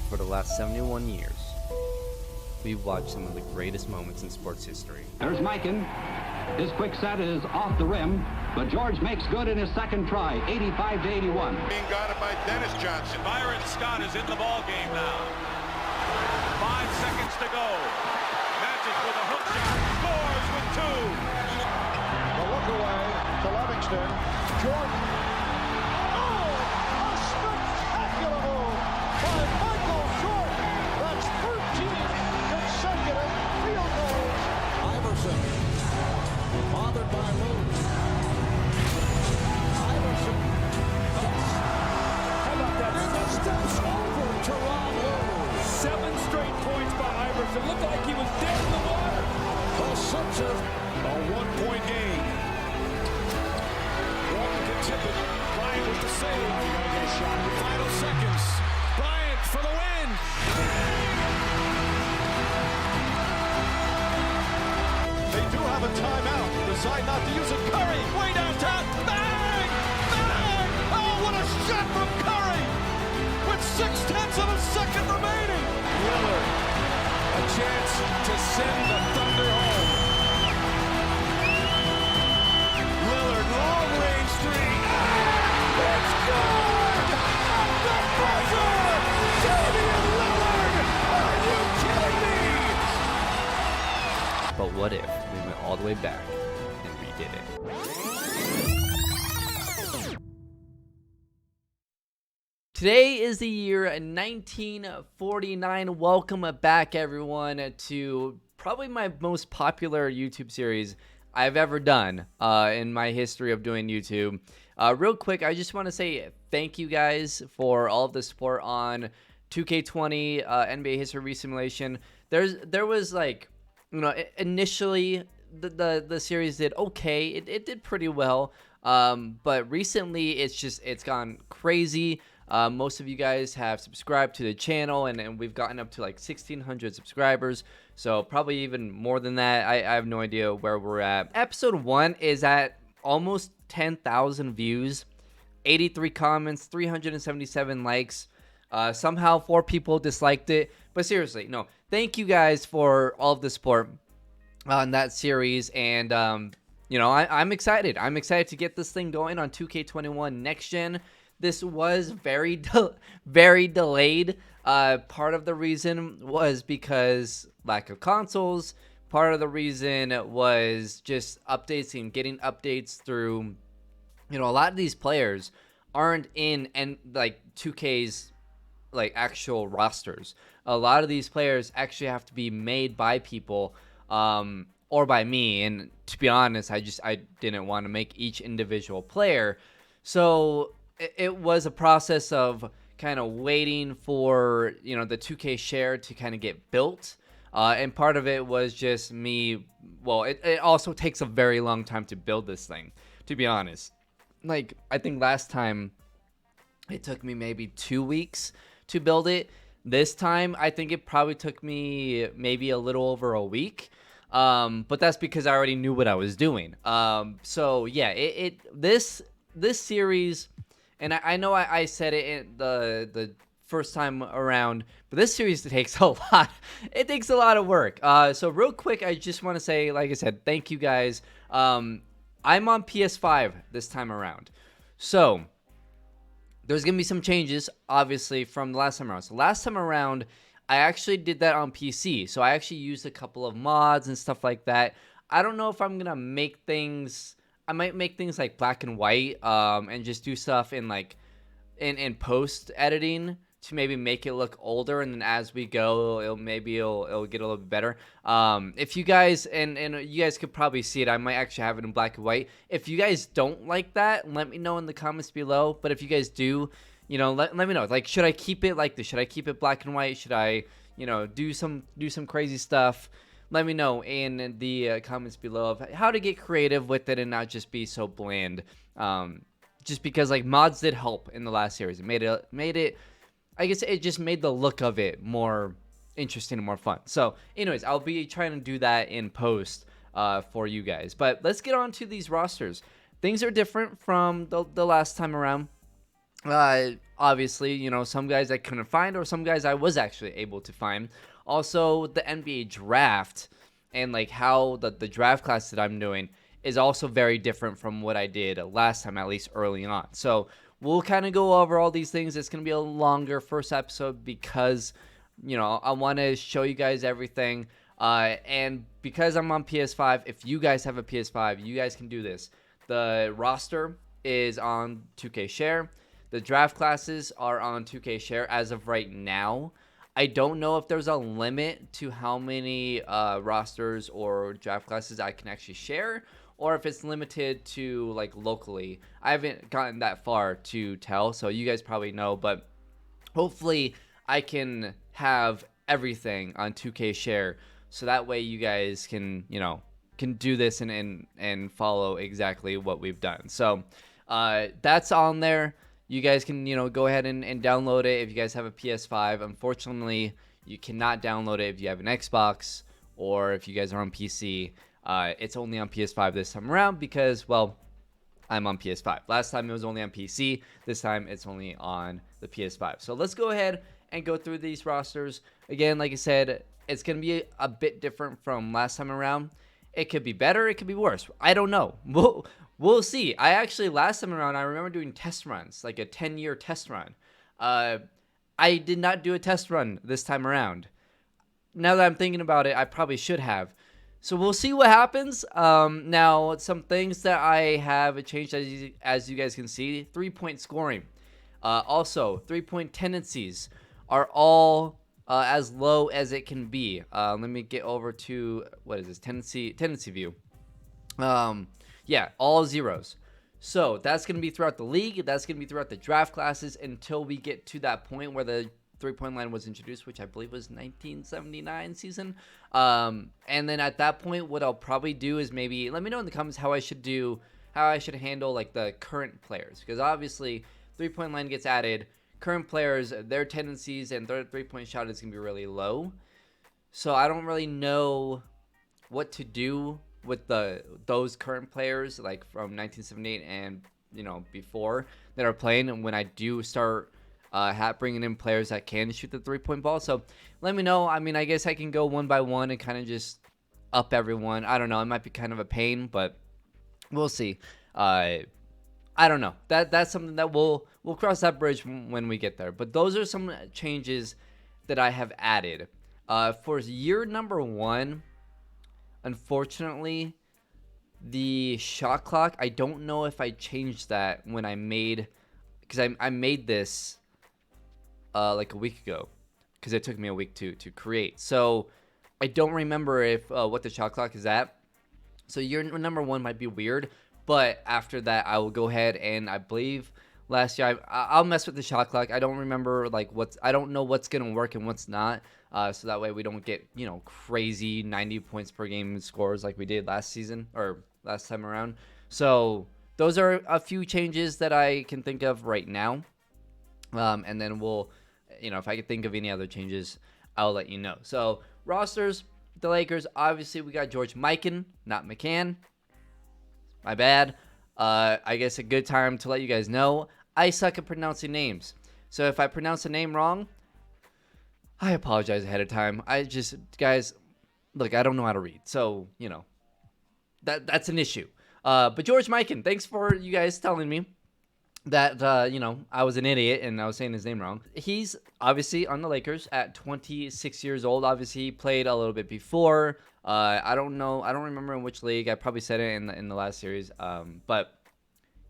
For the last 71 years, we've watched some of the greatest moments in sports history. There's Mikan. His quick set is off the rim, but George makes good in his second try, 85 to 81. Being guarded by Dennis Johnson. Byron Scott is in the ball game now. 5 seconds to go. Matches with a hook shot. Scores with 2. The look away to Livingston. Jordan. Oh, a spectacular move by Michael Jordan. That's 13 consecutive field goals. Iverson, bothered by Lewis. Iverson, how about that? And it steps over Teron Lewis. 7 straight points by Iverson. Looked like he was dead in the water. The Sixers, a 1-point game. Walker can tip it. Bryant with the save. He's going to get a shot. Final seconds. Bryant for the win. They do have a timeout. Decide not to use it. Curry, way downtown. Bang! Bang! Oh, what a shot from Curry! With 0.6 of a second remaining. Lillard, a chance to send the Thunder home. Lillard, long range 3. It's good! At the buzzer! Damian Lillard! Are you kidding me? But what if we went all the way back and redid it? Today is the year 1949. Welcome back, everyone, to probably my most popular YouTube series I've ever done in my history of doing YouTube. Real quick, I just want to say thank you guys for all of the support on 2K20 NBA History Resimulation. There was like, you know, initially the series did okay. It did pretty well, but recently it's gone crazy. Most of you guys have subscribed to the channel, and we've gotten up to like 1,600 subscribers. So probably even more than that. I have no idea where we're at. Episode 1 is at almost 10,000 views, 83 comments, 377 likes. Somehow 4 people disliked it. But seriously, no. Thank you guys for all of the support on that series. And, you know, I'm excited. I'm excited to get this thing going on 2K21 Next Gen. This was very delayed. Part of the reason was because lack of consoles. Part of the reason was just updates and getting updates through, you know, a lot of these players aren't in and like 2K's like actual rosters. A lot of these players actually have to be made by people or by me. And to be honest, I didn't want to make each individual player. So it was a process of kind of waiting for, you know, the 2K share to kind of get built. And part of it was just me. Well, it also takes a very long time to build this thing, to be honest. Like, I think last time it took me maybe 2 weeks to build it. This time, I think it probably took me maybe a little over a week. But that's because I already knew what I was doing. So yeah, this series. And I know I said it in the first time around, but this series takes a lot. It takes a lot of work. So real quick, I just want to say, like I said, thank you guys. I'm on PS5 this time around. So there's going to be some changes, obviously, from the last time around. So last time around, I actually did that on PC. So I actually used a couple of mods and stuff like that. I don't know if I'm going to make things... I might make things like black and white, and just do stuff in like in post editing to maybe make it look older, and then as we go, it'll get a little bit better. If you guys and you guys could probably see it, I might actually have it in black and white. If you guys don't like that, let me know in the comments below. But if you guys do, you know, let me know. Like, should I keep it like this? Should I keep it black and white? Should I, you know, do some crazy stuff? Let me know in the comments below of how to get creative with it and not just be so bland. Just because like mods did help in the last series. It made it. I guess it just made the look of it more interesting and more fun. So, anyways, I'll be trying to do that in post for you guys. But let's get on to these rosters. Things are different from the last time around. Obviously, you know, some guys I couldn't find, or some guys I was actually able to find. Also, the NBA draft and like how the draft class that I'm doing is also very different from what I did last time, at least early on. So we'll kind of go over all these things. It's going to be a longer first episode because, you know, I want to show you guys everything. And because I'm on PS5, if you guys have a PS5, you guys can do this. The roster is on 2K Share. The draft classes are on 2K Share as of right now. I don't know if there's a limit to how many rosters or draft classes I can actually share, or if it's limited to like locally. I haven't gotten that far to tell, so you guys probably know, but hopefully I can have everything on 2K Share, so that way you guys can, you know, can do this and follow exactly what we've done. So that's on there. You guys can, you know, go ahead and download it if you guys have a PS5. Unfortunately, you cannot download it if you have an Xbox or if you guys are on PC. It's only on PS5 this time around because, well, I'm on PS5. Last time it was only on PC. This time it's only on the PS5. So let's go ahead and go through these rosters. Again, like I said, it's going to be a bit different from last time around. It could be better. It could be worse. I don't know. We'll see. I actually, last time around, I remember doing test runs, like a 10-year test run. I did not do a test run this time around. Now that I'm thinking about it, I probably should have. So we'll see what happens. Now, some things that I have changed, as you guys can see, 3-point scoring. Also, 3-point tendencies are all as low as it can be. Let me get over to, what is this, tendency view. Yeah, all zeros. So that's going to be throughout the league. That's going to be throughout the draft classes until we get to that point where the 3-point line was introduced, which I believe was 1979 season. And then at that point, what I'll probably do is maybe let me know in the comments how I should handle like the current players, because obviously 3-point line gets added. Current players, their tendencies and their 3-point shot is going to be really low. So I don't really know what to do with those current players, like from 1978 and, you know, before, that are playing, and when I do start bringing in players that can shoot the 3-point ball. So let me know. I mean, I guess I can go one by one and kind of just up everyone. I don't know. It might be kind of a pain, but we'll see. I don't know. That's something that we'll cross that bridge when we get there. But those are some changes that I have added. For year number 1, unfortunately, the shot clock, I don't know if I changed that when I made, because I made this like a week ago, because it took me a week to create. So I don't remember if what the shot clock is at. So year number 1 might be weird, but after that I will go ahead, and I believe last year I'll mess with the shot clock. I don't remember like I don't know what's gonna work and what's not. So that way we don't get, you know, crazy 90 points per game scores like we did last season or last time around. So those are a few changes that I can think of right now. And then we'll, you know, if I can think of any other changes, I'll let you know. So rosters, the Lakers, obviously we got George Mikan, not McCann. My bad. I guess a good time to let you guys know, I suck at pronouncing names. So if I pronounce a name wrong, I apologize ahead of time. Guys, look, I don't know how to read. So, you know, that's an issue. But George Mikan, thanks for you guys telling me that, you know, I was an idiot and I was saying his name wrong. He's obviously on the Lakers at 26 years old. Obviously, he played a little bit before. I don't know. I don't remember in which league. I probably said it in the last series. But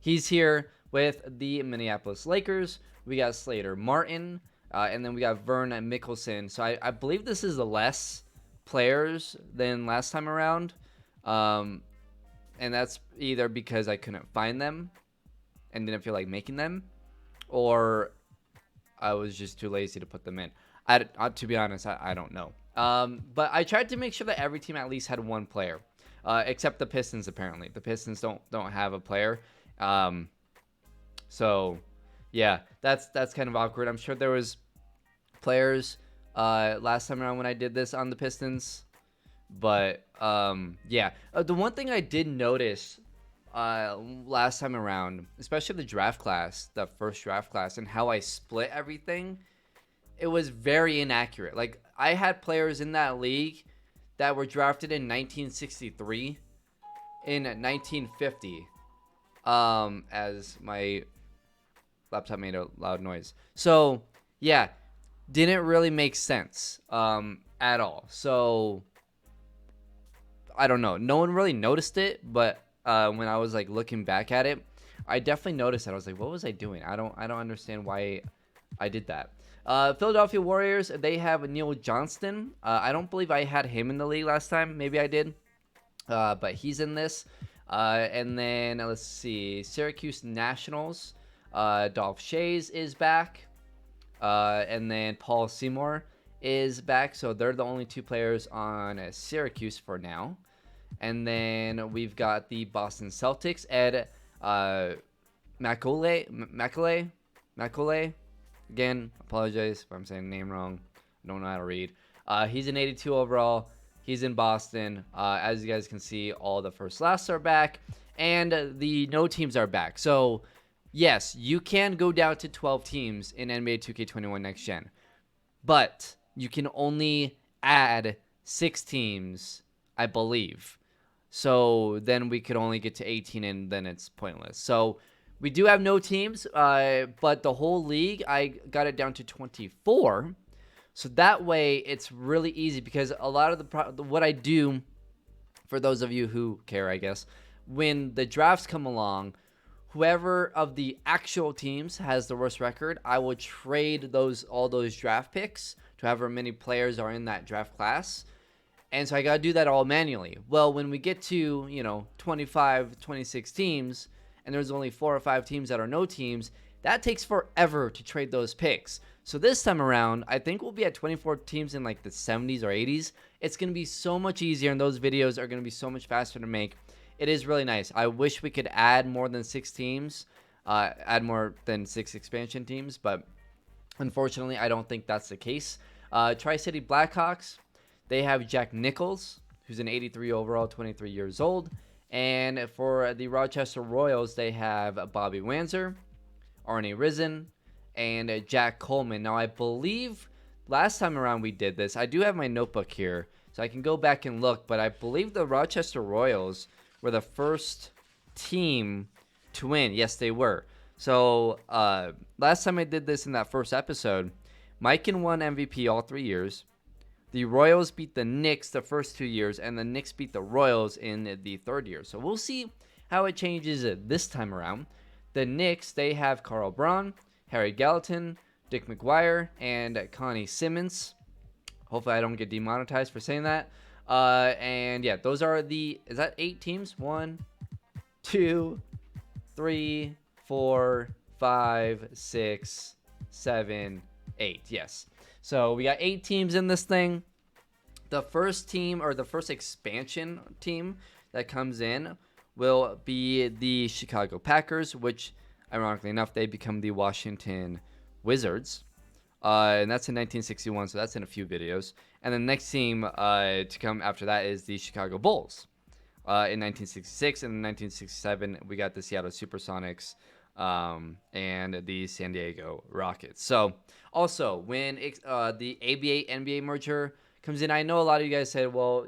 he's here with the Minneapolis Lakers. We got Slater Martin. And then we got Vern Mickelson. So I believe this is the less players than last time around. And that's either because I couldn't find them and didn't feel like making them, or I was just too lazy to put them in. To be honest, I don't know. But I tried to make sure that every team at least had one player, except the Pistons. Apparently, the Pistons don't have a player. So yeah, that's kind of awkward. I'm sure there was players last time around when I did this on the Pistons, but yeah. The one thing I did notice last time around, especially the draft class, the first draft class, and how I split everything, it was very inaccurate. Like, I had players in that league that were drafted in 1963, in 1950, as my laptop made a loud noise. So, yeah, didn't really make sense at all. So, I don't know. No one really noticed it, but when I was like looking back at it, I definitely noticed that. I was like, what was I doing? I don't understand why I did that. Philadelphia Warriors, they have Neil Johnston. I don't believe I had him in the league last time. Maybe I did. But he's in this. And then let's see. Syracuse Nationals. Dolph Shays is back. And then Paul Seymour is back. So they're the only two players on Syracuse for now. And then we've got the Boston Celtics. Ed Macaulay. Again, apologize if I'm saying the name wrong. I don't know how to read. He's an 82 overall. He's in Boston. As you guys can see, all the first lasts are back. And the no teams are back. So, yes, you can go down to 12 teams in NBA 2K21 Next Gen. But you can only add 6 teams, I believe. So then we could only get to 18, and then it's pointless. So we do have no teams, but the whole league, I got it down to 24. So that way, it's really easy because a lot of what I do, for those of you who care, I guess, when the drafts come along, whoever of the actual teams has the worst record, I will trade all those draft picks to however many players are in that draft class. And so I got to do that all manually. Well, when we get to, 25, 26 teams, and there's only 4 or 5 teams that are no teams, that takes forever to trade those picks. So this time around, I think we'll be at 24 teams in like the 70s or 80s. It's going to be so much easier, and those videos are going to be so much faster to make. It is really nice. I wish we could add more than 6 teams, add more than 6 expansion teams, but unfortunately, I don't think that's the case. Tri-City Blackhawks, they have Jack Nichols, who's an 83 overall, 23 years old. And for the Rochester Royals, they have Bobby Wanzer, Arnie Risen, and Jack Coleman. Now, I believe last time around we did this. I do have my notebook here, so I can go back and look. But I believe the Rochester Royals were the first team to win. Yes, they were. So last time I did this in that first episode, Mikan won MVP all 3 years. The Royals beat the Knicks the first 2 years, and the Knicks beat the Royals in the 3rd year. So we'll see how it changes this time around. The Knicks, they have Carl Braun, Harry Gallatin, Dick McGuire, and Connie Simmons. Hopefully I don't get demonetized for saying that. And yeah, those are is that 8 teams? 1, 2, 3, 4, 5, 6, 7, 8. Yes. So we got 8 teams in this thing. The first team, or the first expansion team that comes in, will be the Chicago Packers, which, ironically enough, they become the Washington Wizards. And that's in 1961, so that's in a few videos. And the next team to come after that is the Chicago Bulls. In 1966 and 1967, we got the Seattle Supersonics and the San Diego Rockets. So, also, when the ABA-NBA merger comes in, I know a lot of you guys said, well,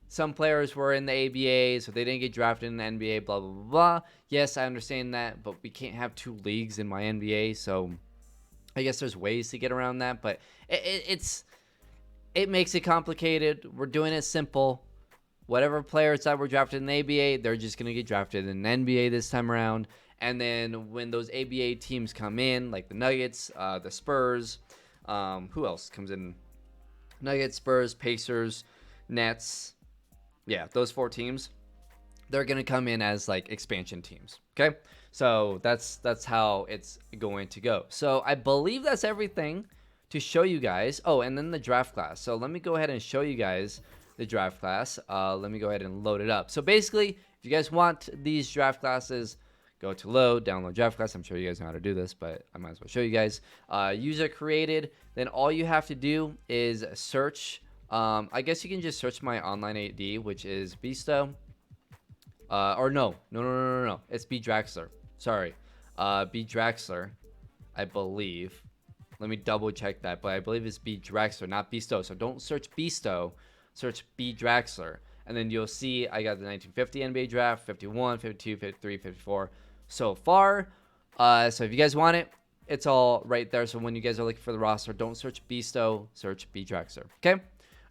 some players were in the ABA, so they didn't get drafted in the NBA, blah, blah, blah, blah. Yes, I understand that, but we can't have 2 leagues in my NBA, so I guess there's ways to get around that, but it makes it complicated. We're doing it simple. Whatever players that were drafted in the ABA, they're just going to get drafted in the NBA this time around. And then when those ABA teams come in, like the Nuggets, the Spurs, who else comes in? Nuggets, Spurs, Pacers, Nets. Yeah, those 4 teams, they're going to come in as like expansion teams. Okay, so that's how it's going to go. So I believe that's everything to show you guys. Oh, and then the draft class. So let me go ahead and show you guys the draft class. Let me go ahead and load it up. So basically, if you guys want these draft classes, go to load, download draft class. I'm sure you guys know how to do this, but I might as well show you guys. User created. Then all you have to do is search. I guess you can just search my online AD, which is BSTOW. Or no. It's BDRAXLER. Sorry. BDRAXLER, I believe. Let me double check that, but I believe it's BDRAXLER, not BSTOW. So don't search BSTOW, search BDRAXLER. And then you'll see I got the 1950 NBA draft, 51, 52, 53, 54 so far. So if you guys want it, it's all right there. So when you guys are looking for the roster, don't search BSTOW, search BDRAXLER. Okay?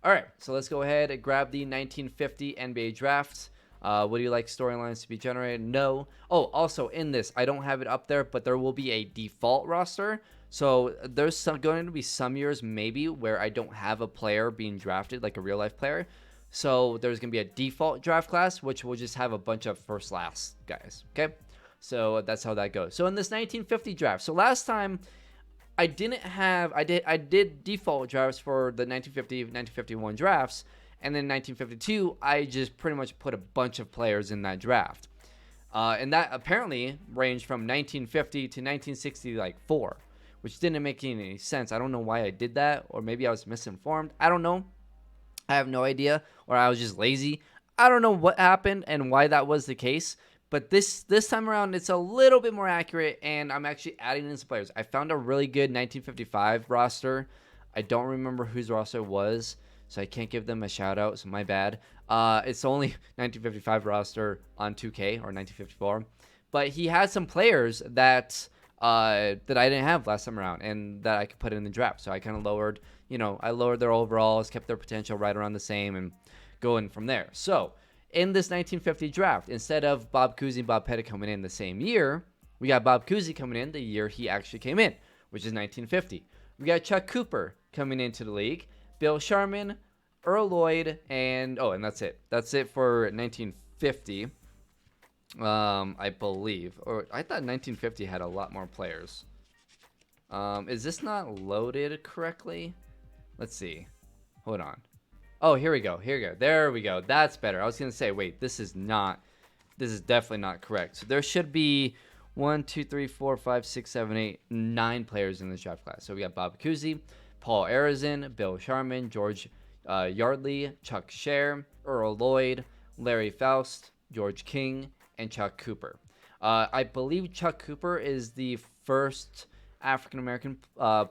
All right, so let's go ahead and grab the 1950 NBA draft. Would you like storylines to be generated? No. Oh, also in this, I don't have it up there, but there will be a default roster. So there's going to be some years maybe where I don't have a player being drafted, like a real life player. So there's going to be a default draft class, which will just have a bunch of first last guys. Okay, so that's how that goes. So in this 1950 draft, so last time I did default drafts for the 1950, 1951 drafts. And then 1952, I just pretty much put a bunch of players in that draft. And that apparently ranged from 1950 to 1960, like 4, which didn't make any sense. I don't know why I did that, or maybe I was misinformed. I don't know. I have no idea, or I was just lazy. I don't know what happened and why that was the case. But this time around, it's a little bit more accurate, and I'm actually adding in some players. I found a really good 1955 roster. I don't remember whose roster it was, so I can't give them a shout out, so my bad. It's only 1955 roster on 2K or 1954, but he had some players that I didn't have last time around and that I could put in the draft. So I kind of lowered their overalls, kept their potential right around the same, and going from there. So in this 1950 draft, instead of Bob Cousy and Bob Pettit coming in the same year, we got Bob Cousy coming in the year he actually came in, which is 1950. We got Chuck Cooper coming into the league, Bill Sharman, Earl Lloyd, and that's it. That's it for 1950, I believe. Or I thought 1950 had a lot more players. Is this not loaded correctly? Let's see. Hold on. Oh, here we go. There we go. That's better. I was gonna say, wait, this is definitely not correct. So there should be 1, 2, 3, 4, 5, 6, 7, 8, 9 players in this draft class. So we got Bob Cousy, Paul Arizin, Bill Sharman, George Yardley, Chuck Scher, Earl Lloyd, Larry Faust, George King, and Chuck Cooper. I believe Chuck Cooper is the first African-American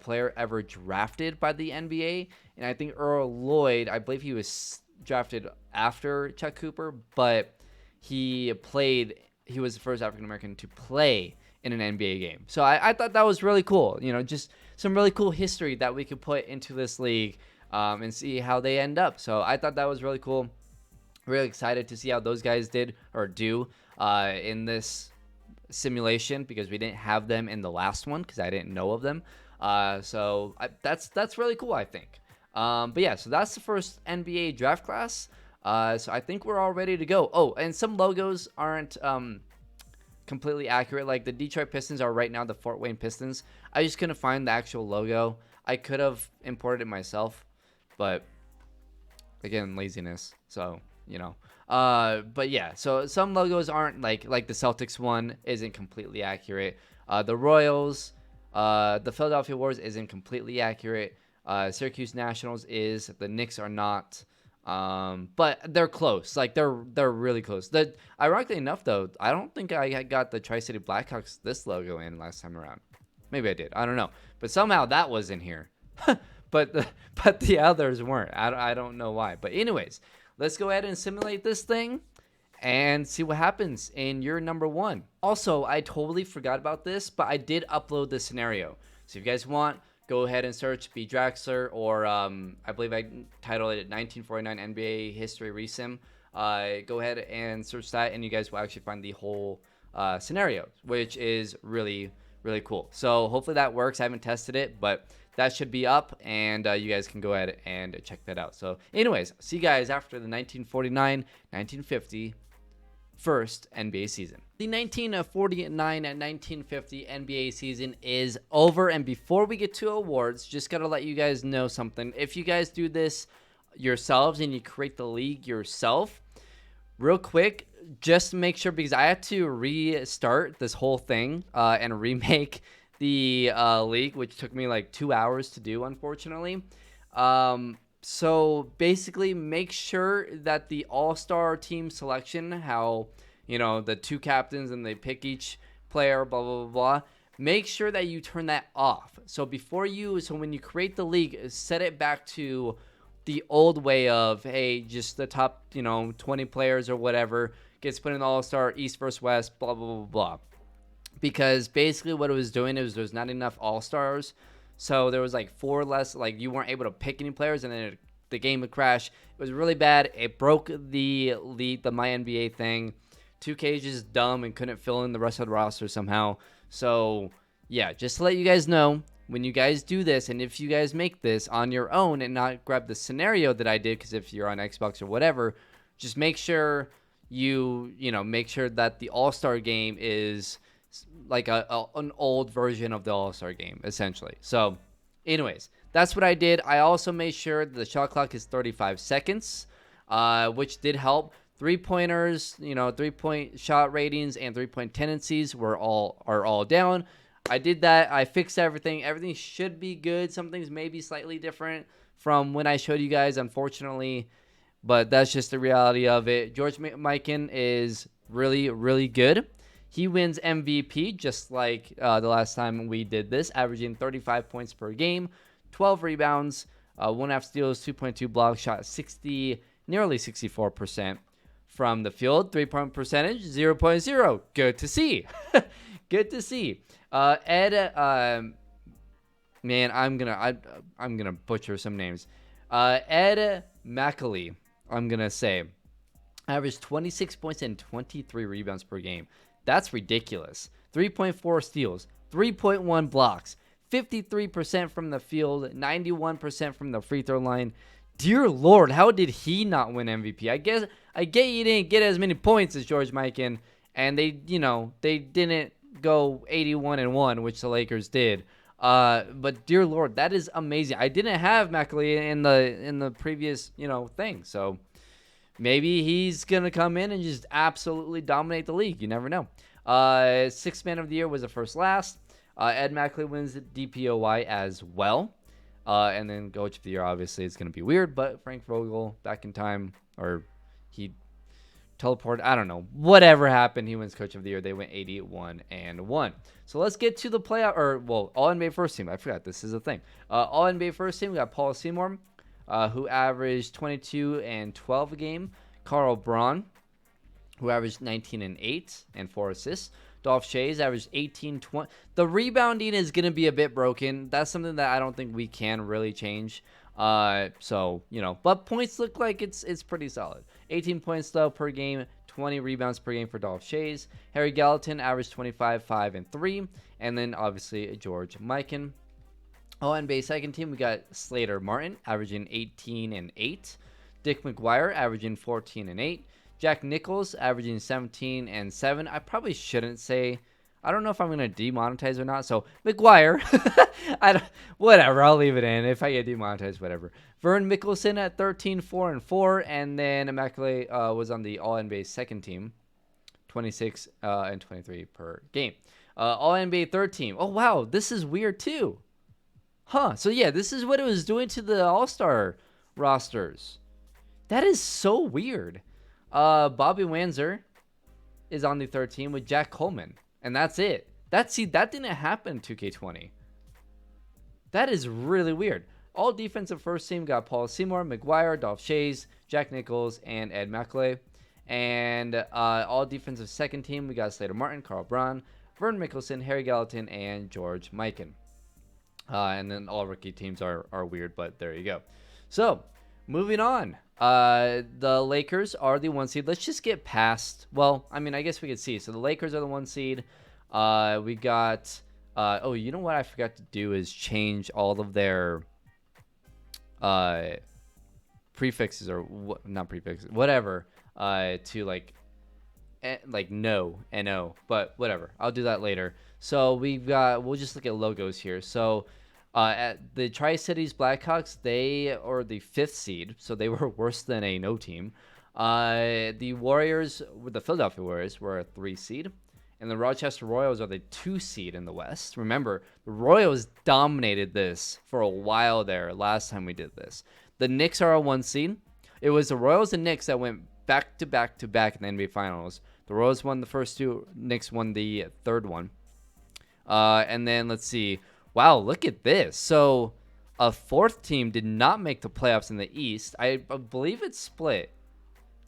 player ever drafted by the NBA. And I think Earl Lloyd, I believe he was drafted after Chuck Cooper, but he was the first African-American to play in an NBA game. So I thought that was really cool. Just some really cool history that we could put into this league and see how they end up. So I thought that was really cool. Really excited to see how those guys did or do in this simulation, because we didn't have them in the last one because I didn't know of them. So that's really cool, I think. But yeah, so that's the first NBA draft class. So I think we're all ready to go. Oh, and some logos aren't completely accurate. Like the Detroit Pistons are right now the Fort Wayne Pistons. I just couldn't find the actual logo. I could have imported it myself, but again, laziness. So, but yeah, so some logos aren't like the Celtics one isn't completely accurate. The Royals, the Philadelphia Warriors isn't completely accurate. Syracuse Nationals is. The Knicks are not. But they're close. Like they're really close. Ironically enough, though, I don't think I got the Tri-City Blackhawks this logo in last time around. Maybe I did. I don't know. But somehow that was in here. but the others weren't. I don't know why. But anyways, let's go ahead and simulate this thing and see what happens in year number 1. Also, I totally forgot about this, but I did upload the scenario. So if you guys want, go ahead and search BDRAXLER, or I believe I titled it 1949 NBA History Resim. Go ahead and search that, and you guys will actually find the whole scenario, which is really, really cool. So hopefully that works. I haven't tested it, but that should be up, and you guys can go ahead and check that out. So anyways, see you guys after the 1949-1950 first NBA season. The 1949 and 1950 NBA season is over, and before we get to awards, just gotta let you guys know something. If you guys do this yourselves and you create the league yourself, real quick, just make sure, because I had to restart this whole thing and remake the league, which took me like 2 hours to do, unfortunately. So basically, make sure that the all-star team selection, how the two captains and they pick each player, blah, blah, blah, blah. Make sure that you turn that off. So when you create the league, set it back to the old way of, hey, just the top, 20 players or whatever gets put in the All-Star, East versus West, blah, blah, blah, blah. Because basically what it was doing is there's not enough All-Stars. So there was like 4 less, like you weren't able to pick any players, and then the game would crash. It was really bad. It broke the My NBA thing. 2K is just dumb and couldn't fill in the rest of the roster somehow. So, yeah, just to let you guys know, when you guys do this, and if you guys make this on your own and not grab the scenario that I did, because if you're on Xbox or whatever, just make sure make sure that the All-Star game is like an old version of the All-Star game, essentially. So, anyways, that's what I did. I also made sure that the shot clock is 35 seconds, which did help. 3-pointers, 3-point shot ratings and 3-point tendencies are all down. I did that. I fixed everything. Everything should be good. Some things may be slightly different from when I showed you guys, unfortunately, but that's just the reality of it. George Mikan is really, really good. He wins MVP just like the last time we did this, averaging 35 points per game, 12 rebounds, 1.5 steals, 2.2 blocks, shot nearly 64%. From the field, 3-point percentage, 0.0. Good to see. Good to see. Ed, man, I'm gonna butcher some names. Ed Macaulay, I'm gonna say, averaged 26 points and 23 rebounds per game. That's ridiculous. 3.4 steals, 3.1 blocks, 53% from the field, 91% from the free throw line. Dear Lord, how did he not win MVP? I get you didn't get as many points as George Mikan, and they didn't go 81-1, which the Lakers did. But dear Lord, that is amazing. I didn't have Macaulay in the previous thing, so maybe he's gonna come in and just absolutely dominate the league. You never know. Sixth man of the year was the first last. Ed Macaulay wins DPOY as well. And then coach of the year, obviously, is going to be weird, but Frank Vogel, back in time, or he teleported, I don't know. Whatever happened, he wins coach of the year. They went 81-1. So let's get to the playoff, All NBA first team. I forgot this is a thing. All NBA first team, we got Paul Seymour, who averaged 22 and 12 a game. Carl Braun, who averaged 19 and 8 and 4 assists. Dolph Shays averaged 18, 20. The rebounding is going to be a bit broken. That's something that I don't think we can really change. But points look like it's pretty solid. 18 points, though, per game, 20 rebounds per game for Dolph Shays. Harry Gallatin averaged 25, 5, and 3. And then, obviously, George Mikan. NBA second team, we got Slater Martin, averaging 18 and 8. Dick McGuire, averaging 14 and 8. Jack Nichols averaging 17 and 7. I probably shouldn't say. I don't know if I'm going to demonetize or not. So, McGuire. Whatever. I'll leave it in. If I get demonetized, whatever. Vern Mickelson at 13, 4, and 4. And then Macaulay was on the All-NBA second team. 26 and 23 per game. All-NBA third team. Oh, wow. This is weird, too. Huh. So, yeah, this is what it was doing to the All-Star rosters. That is so weird. Bobby Wanzer is on the third team with Jack Coleman, and that's it. That didn't happen 2K20. That is really weird. All defensive first team got Paul Seymour, McGuire, Dolph Shays, Jack Nichols, and Ed Macaulay. And all defensive second team, we got Slater Martin, Carl Braun, Vern Mickelson, Harry Gallatin, and George Mikan. And then all rookie teams are weird, but there you go. So, moving on. The Lakers are the 1 seed. Let's just get past. Well, I mean, I guess we could see. So the Lakers are the 1 seed. We got. You know what I forgot to do is change all of their prefixes or not prefixes, whatever. To like no, but whatever. I'll do that later. So we'll just look at logos here. So. At the Tri-Cities Blackhawks, they are the 5th seed, so they were worse than a no team. The Philadelphia Warriors were a 3 seed, and the Rochester Royals are the 2 seed in the West. Remember, the Royals dominated this for a while there last time we did this. The Knicks are a 1 seed. It was the Royals and Knicks that went back to back to back in the NBA Finals. The Royals won the first two. Knicks won the third one. And then let's see. Wow, look at this. So a fourth team did not make the playoffs in the East. I believe it's split.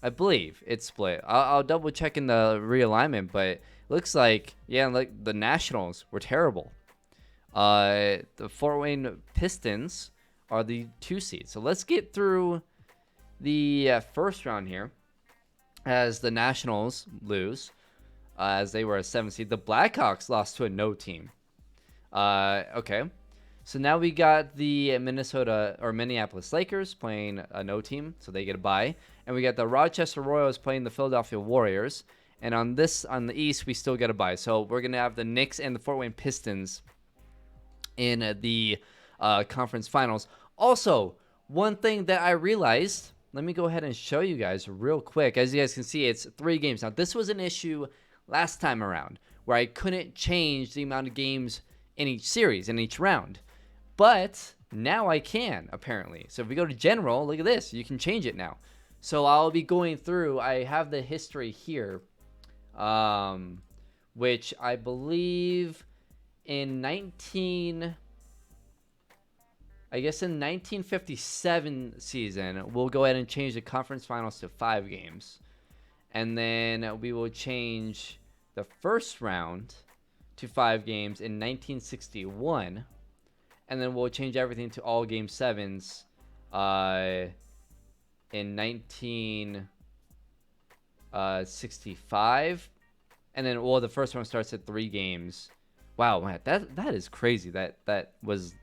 I'll double check in the realignment, but it looks like, yeah, like the Nationals were terrible. The Fort Wayne Pistons are the 2 seeds. So let's get through the first round here as the Nationals lose, as they were a 7 seed. The Blackhawks lost to a no team. Okay. So now we got the Minneapolis Lakers playing a no team, so they get a bye. And we got the Rochester Royals playing the Philadelphia Warriors. And on the East, we still get a bye. So we're going to have the Knicks and the Fort Wayne Pistons in the conference finals. Also, one thing that I realized, let me go ahead and show you guys real quick. As you guys can see, it's 3 games. Now, this was an issue last time around where I couldn't change the amount of games in each series, in each round. But now I can, apparently. So if we go to general, look at this. You can change it now. So I'll be going through. I have the history here, which I believe in 1957 season, we'll go ahead and change the conference finals to 5 games. And then we will change the first round to 5 games in 1961. And then we'll change everything to all game 7s in 1965. And then, well, the first one starts at 3 games. Wow, man, that is crazy. That was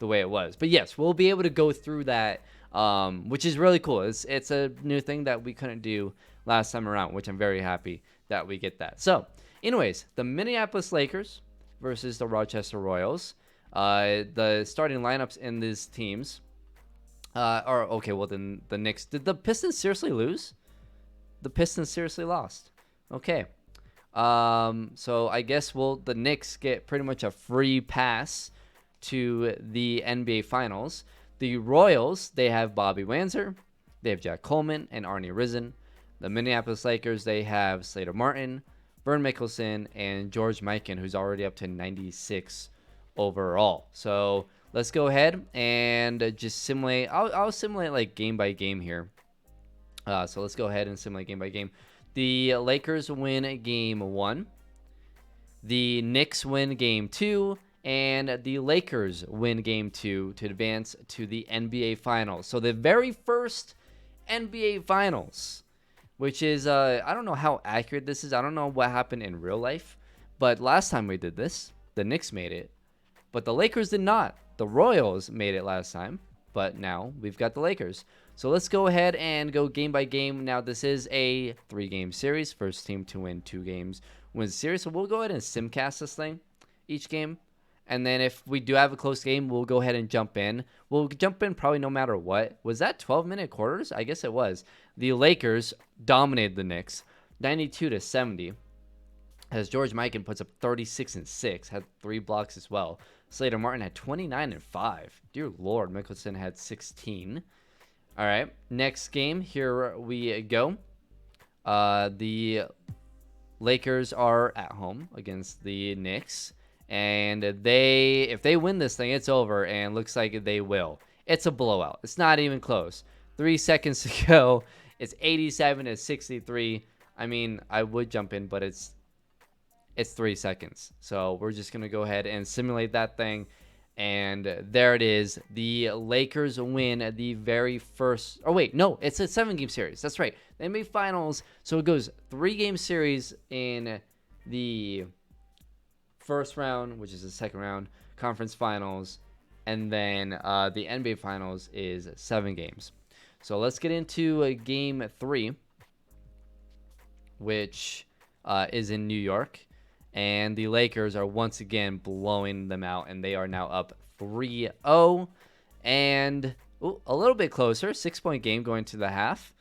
the way it was. But yes, we'll be able to go through that, which is really cool. It's a new thing that we couldn't do last time around, which I'm very happy that we get that. So, anyways, the Minneapolis Lakers versus the Rochester Royals. The starting lineups in these teams are okay. Well, then the Knicks. Did the Pistons seriously lose? The Pistons seriously lost. Okay. So I guess the Knicks get pretty much a free pass to the NBA Finals. The Royals, they have Bobby Wanzer, they have Jack Coleman and Arnie Risen. The Minneapolis Lakers, they have Slater Martin, Vern Mickelson, and George Mikan, who's already up to 96 overall. So let's go ahead and just simulate. I'll simulate like game by game here. So let's go ahead and simulate game by game. The Lakers win game 1. The Knicks win game 2. And the Lakers win game 2 to advance to the NBA Finals. So the very first NBA Finals, which is, I don't know how accurate this is. I don't know what happened in real life. But last time we did this, the Knicks made it. But the Lakers did not. The Royals made it last time. But now we've got the Lakers. So let's go ahead and go game by game. Now this is a 3-game series. First team to win 2 games wins the series. So we'll go ahead and simcast this thing each game. And then if we do have a close game, we'll go ahead and jump in. We'll jump in probably no matter what. Was that 12-minute quarters? I guess it was. The Lakers dominated the Knicks 92-70. As George Mikan puts up 36 and 6, had 3 blocks as well. Slater Martin had 29 and 5. Dear Lord, Mickelson had 16. All right, next game, here we go. The Lakers are at home against the Knicks. And if they win this thing, it's over, and looks like they will. It's a blowout. It's not even close. 3 seconds to go. It's 87-63. I mean, I would jump in, but it's 3 seconds. So we're just going to go ahead and simulate that thing. And there it is. The Lakers win the very first. Oh, wait. No, it's a 7-game series. That's right. The NBA Finals. So it goes 3-game series in the first round, which is the second round, conference finals, and then the NBA Finals is 7 games. So let's get into game 3, which is in New York, and the Lakers are once again blowing them out, and they are now up 3-0, and a little bit closer, 6-point game going to the half,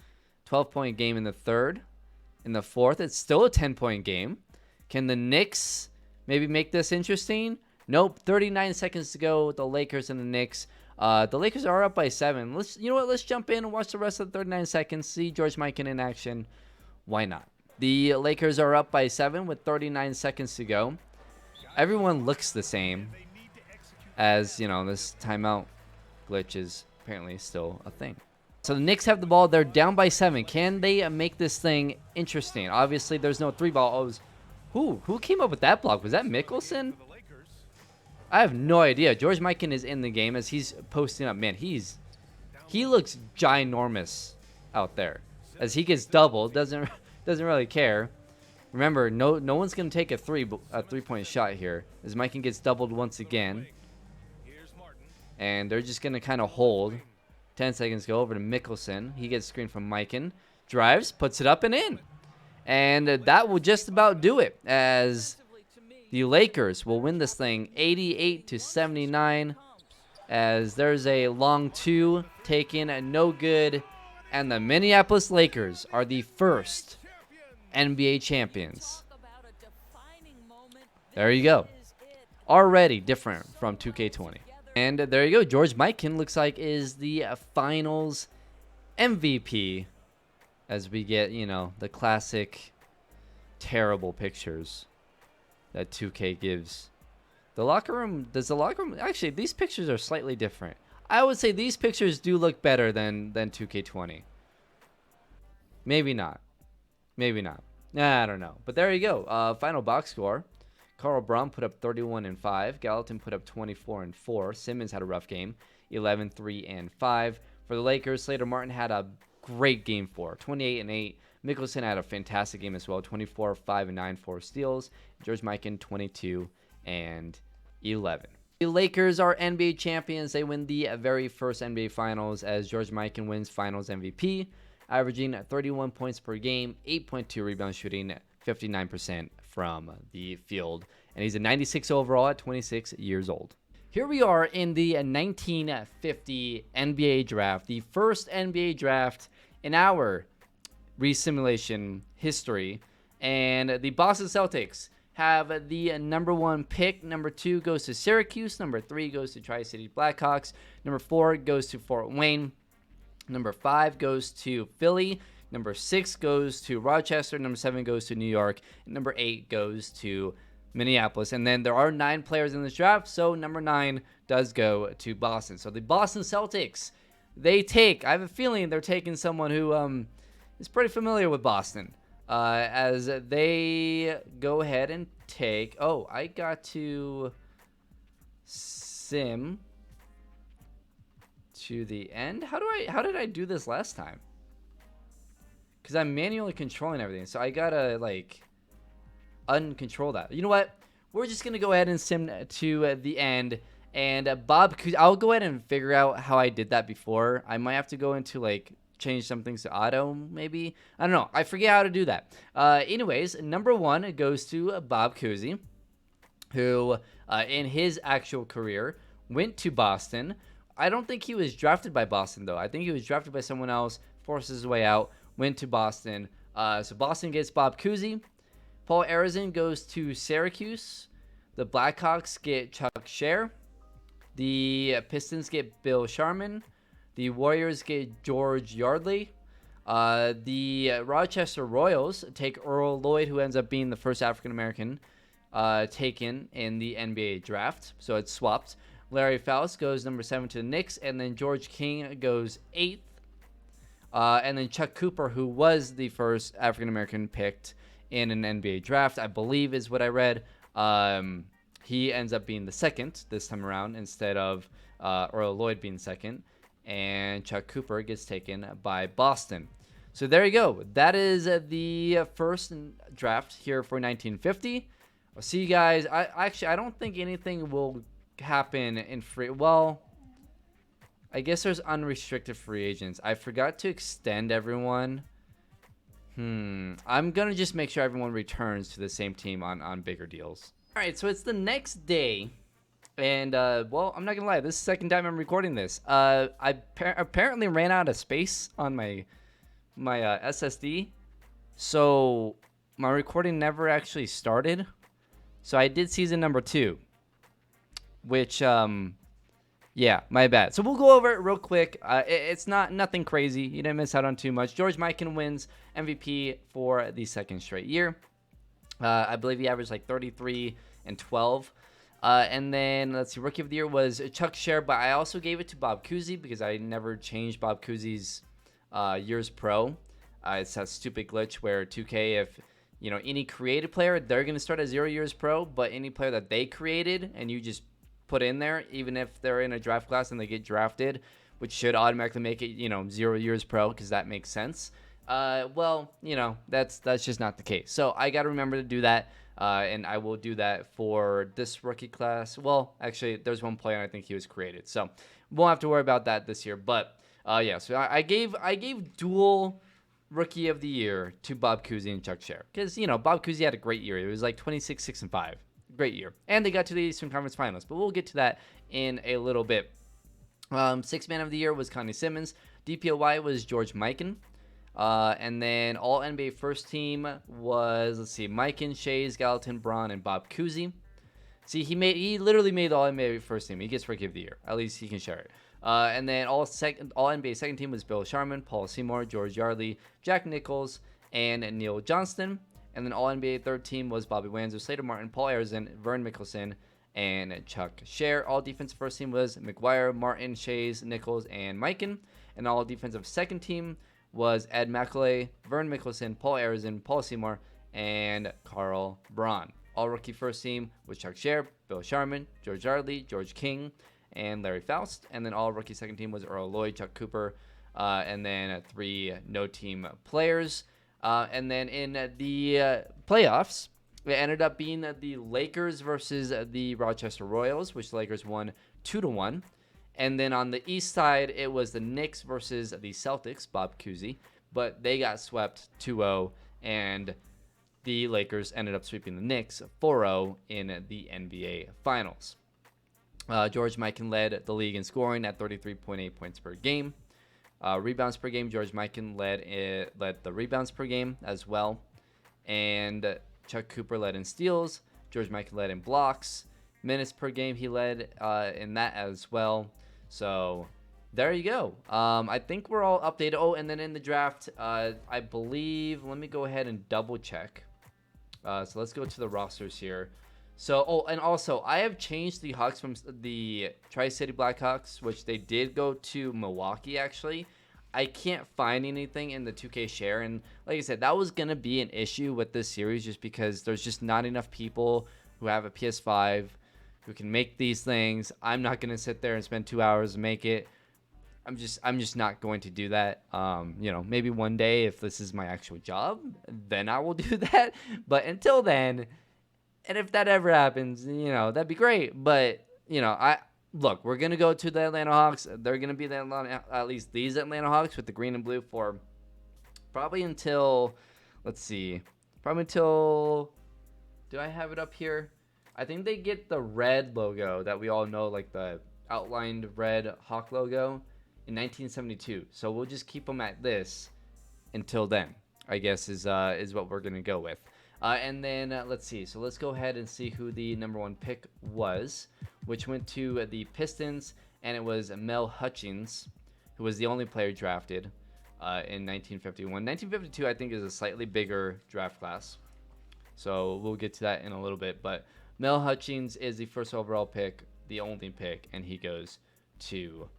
12-point game in the third. In the fourth, it's still a 10-point game. Can the Knicks maybe make this interesting? Nope. 39 seconds to go with the Lakers and the Knicks. The Lakers are up by 7. Let's jump in and watch the rest of the 39 seconds. See George Mikan in action. Why not? The Lakers are up by 7 with 39 seconds to go. Everyone looks the same, as, you know, this timeout glitch is apparently still a thing. So the Knicks have the ball. They're down by 7. Can they make this thing interesting? Obviously, there's no 3-ball. Oh, who came up with that block? Was that Mickelson? I have no idea. George Mikan is in the game as he's posting up. Man, he looks ginormous out there as he gets doubled. Doesn't really care. Remember, no one's gonna take a 3-point shot here as Mikan gets doubled once again, and they're just gonna kind of hold. 10 seconds go over to Mickelson. He gets screened from Mikan, drives, puts it up and in, and that will just about do it as the Lakers will win this thing 88-79 as there's a long 2 taken and no good, and the Minneapolis Lakers are the first NBA champions. There you go. Already different from 2K20. And there you go. George Mikan looks like is the finals MVP as we get, you know, the classic terrible pictures that 2K gives. The locker room, actually, these pictures are slightly different. I would say these pictures do look better than 2K20. Maybe not. Maybe not. Nah, I don't know. But there you go. Final box score. Carl Braun put up 31 and 5. Gallatin put up 24 and 4. Simmons had a rough game, 11, 3 and 5. For the Lakers, Slater Martin had a great game 4, 28 and 8. Mickelson had a fantastic game as well, 24, 5 and 9, 4 steals. George Mikan 22 and 11. The Lakers are NBA champions. They win the very first NBA Finals as George Mikan wins Finals MVP, averaging 31 points per game, 8.2 rebound shooting, 59% from the field. And he's a 96 overall at 26 years old. Here we are in the 1950 NBA draft, the first NBA draft in our resimulation history. And the Boston Celtics have the number 1 pick. Number 2 goes to Syracuse. Number 3 goes to Tri-City Blackhawks. Number 4 goes to Fort Wayne. Number 5 goes to Philly. Number 6 goes to Rochester. Number 7 goes to New York. And number 8 goes to Minneapolis. And then there are 9 players in this draft, so number 9 does go to Boston. So the Boston Celtics, I have a feeling they're taking someone who is pretty familiar with Boston. As they go ahead and take... Oh, I got to sim to the end. How did I do this last time? Because I'm manually controlling everything, so I gotta like uncontrol that. You know what? We're just gonna go ahead and sim to the end. And I'll go ahead and figure out how I did that before. I might have to go into like change some things to auto, maybe. I don't know. I forget how to do that. Anyways, number 1 goes to Bob Cousy, who in his actual career went to Boston. I don't think he was drafted by Boston, though. I think he was drafted by someone else, forced his way out, went to Boston. So Boston gets Bob Cousy. Paul Arizin goes to Syracuse. The Blackhawks get Chuck Scher. The Pistons get Bill Sharman. The Warriors get George Yardley. The Rochester Royals take Earl Lloyd, who ends up being the first African-American taken in the NBA draft. So it's swapped. Larry Faust goes number 7 to the Knicks, and then George King goes 8th. And then Chuck Cooper, who was the first African-American picked in an NBA draft, I believe is what I read. He ends up being the 2nd this time around instead of Earl Lloyd being 2nd. And Chuck Cooper gets taken by Boston. So there you go. That is the first draft here for 1950. I'll see you guys. I don't think anything will happen in free. Well, I guess there's unrestricted free agents. I forgot to extend everyone. I'm going to just make sure everyone returns to the same team on bigger deals. All right, so it's the next day. And, well, I'm not going to lie. This is the second time I'm recording this. I apparently ran out of space on my SSD. So my recording never actually started. So I did season number 2. Which, Yeah, my bad. So we'll go over it real quick. It's nothing crazy. You didn't miss out on too much. George Mikan wins MVP for the second straight year. I believe he averaged like 33 and 12. And then, let's see, Rookie of the Year was Chuck Scher, but I also gave it to Bob Cousy because I never changed Bob Cousy's years pro. It's that stupid glitch where 2K, if any created player, they're going to start at 0 years pro, but any player that they created and you just put in there, even if they're in a draft class and they get drafted, which should automatically make it 0 years pro, because that makes sense. Well, that's just not the case. So I got to remember to do that, and I will do that for this rookie class. Well, actually, there's one player I think he was created, so won't have to worry about that this year. But yeah, so I gave dual Rookie of the Year to Bob Cousy and Chuck Scher, because Bob Cousy had a great year. It was like 26, 6, and 5. Great year, and they got to the Eastern Conference Finals, but we'll get to that in a little bit. Sixth Man of the Year was Connie Simmons. DPOY was George Mikan. And then all NBA first team was, let's see, Mikan, Shays, Gallatin, Braun, and Bob Cousy. See, he literally made the all NBA first team. He gets Rookie of the Year. At least he can share it. And then all NBA second team was Bill Sharman, Paul Seymour, George Yardley, Jack Nichols, and Neil Johnston. And then all NBA third team was Bobby Wanzer, Slater Martin, Paul Arizin, Vern Mickelson, and Chuck Scher. All defensive first team was McGuire, Martin, Shays, Nichols, and Mikan. And all defensive second team was Ed McAuley, Vern Mickelson, Paul Arizin, Paul Seymour, and Carl Braun. All rookie first team was Chuck Scher, Bill Sharman, George Yardley, George King, and Larry Faust. And then all rookie second team was Earl Lloyd, Chuck Cooper, and then 3 no-team players. And then in the playoffs, it ended up being the Lakers versus the Rochester Royals, which the Lakers won 2-1. And then on the east side, it was the Knicks versus the Celtics, Bob Cousy, but they got swept 2-0, and the Lakers ended up sweeping the Knicks 4-0 in the NBA Finals. George Mikan led the league in scoring at 33.8 points per game. Rebounds per game, George Mikan led the rebounds per game as well. And Chuck Cooper led in steals. George Mikan led in blocks. Minutes per game, he led in that as well. So there you go. I think we're all updated. Oh, and then in the draft, I believe, let me go ahead and double check. So let's go to the rosters here. So, oh, and also, I have changed the Hawks from the Tri-City Blackhawks, which they did go to Milwaukee, actually. I can't find anything in the 2K share, and like I said, that was going to be an issue with this series just because there's just not enough people who have a PS5 who can make these things. I'm not going to sit there and spend 2 hours to make it. I'm just not going to do that. Maybe one day if this is my actual job, then I will do that. But until then, and if that ever happens, that'd be great. But, look, we're going to go to the Atlanta Hawks. They're going to be at least these Atlanta Hawks with the green and blue for probably until, let's see, do I have it up here? I think they get the red logo that we all know, like the outlined red Hawk logo in 1972. So we'll just keep them at this until then, I guess is what we're going to go with. And then let's see. So let's go ahead and see who the number 1 pick was, which went to the Pistons, and it was Mel Hutchins, who was the only player drafted in 1951. 1952, I think, is a slightly bigger draft class. So we'll get to that in a little bit. But Mel Hutchins is the first overall pick, the only pick, and he goes to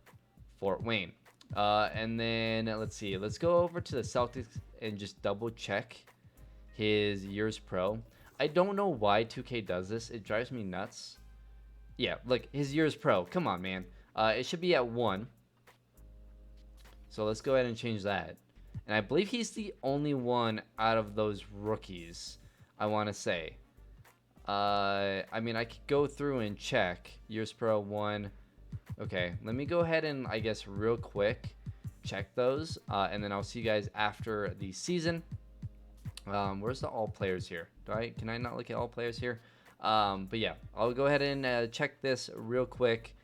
Fort Wayne. And then let's see. Let's go over to the Celtics and just double check his years pro. I don't know why 2K does this. It drives me nuts. Yeah, like his years pro. Come on, man. It should be at 1. So let's go ahead and change that. And I believe he's the only one out of those rookies, I want to say. I mean, I could go through and check. Years pro 1. Okay, let me go ahead and, I guess, real quick check those. And then I'll see you guys after the season. Where's the all players here? Can I not look at all players here? But yeah, I'll go ahead and check this real quick,